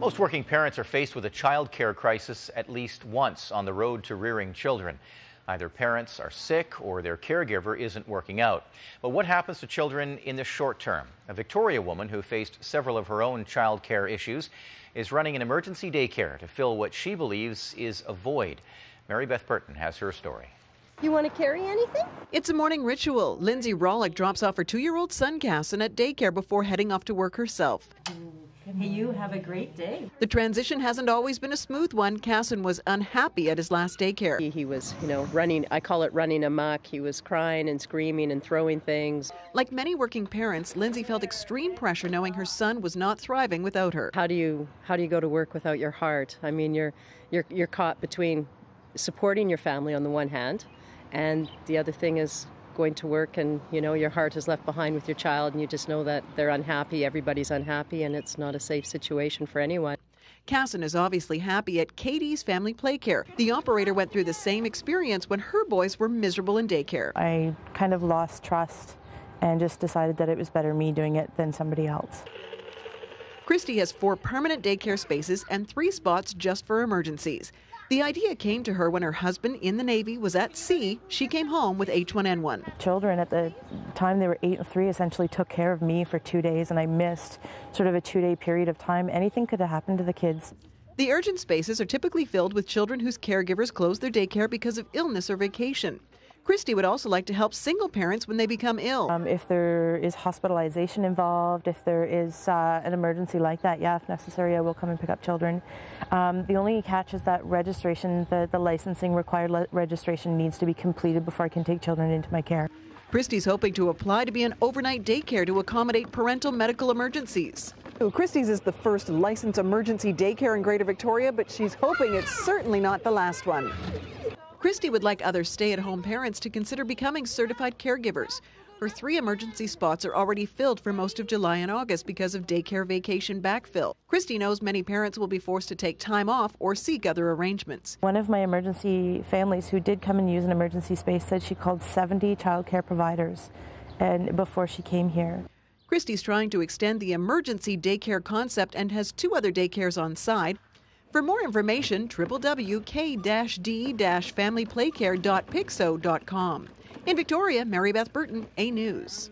Most working parents are faced with a child care crisis at least once on the road to rearing children. Either parents are sick or their caregiver isn't working out. But what happens to children in the short term? A Victoria woman who faced several of her own child care issues is running an emergency daycare to fill what she believes is a void. Mary Beth Burton has her story. You want to carry anything? It's a morning ritual. Lindsay Rawlick drops off her 2-year-old son, Casson, at daycare before heading off to work herself. Hey, you have a great day. The transition hasn't always been a smooth one. Casson was unhappy at his last daycare. He was, running, I call it running amok. He was crying and screaming and throwing things. Like many working parents, Lindsay felt extreme pressure knowing her son was not thriving without her. How do you go to work without your heart? I mean, you're caught between supporting your family on the one hand, and the other thing is going to work and, your heart is left behind with your child and you just know that they're unhappy, everybody's unhappy, and it's not a safe situation for anyone. Casson is obviously happy at Katie's Family Playcare. The operator went through the same experience when her boys were miserable in daycare. I kind of lost trust and just decided that it was better me doing it than somebody else. Kristy has 4 permanent daycare spaces and 3 spots just for emergencies. The idea came to her when her husband in the Navy was at sea. She came home with H1N1. Children at the time, they were 8 and 3, essentially took care of me for 2 days, and I missed sort of a 2-day period of time. Anything could have happened to the kids. The urgent spaces are typically filled with children whose caregivers close their daycare because of illness or vacation. Kristy would also like to help single parents when they become ill. If there is hospitalization involved, if there is an emergency like that, yeah, if necessary, I will come and pick up children. The only catch is that registration, the licensing required registration needs to be completed before I can take children into my care. Kristy's hoping to apply to be an overnight daycare to accommodate parental medical emergencies. Kristy's is the first licensed emergency daycare in Greater Victoria, but she's hoping it's certainly not the last one. Kristy would like other stay-at-home parents to consider becoming certified caregivers. Her 3 emergency spots are already filled for most of July and August because of daycare vacation backfill. Kristy knows many parents will be forced to take time off or seek other arrangements. One of my emergency families who did come and use an emergency space said she called 70 childcare providers before she came here. Kristy's trying to extend the emergency daycare concept and has 2 other daycares on side. For more information, www.k-d-familyplaycare.pixo.com. In Victoria, Mary Beth Burton, A News.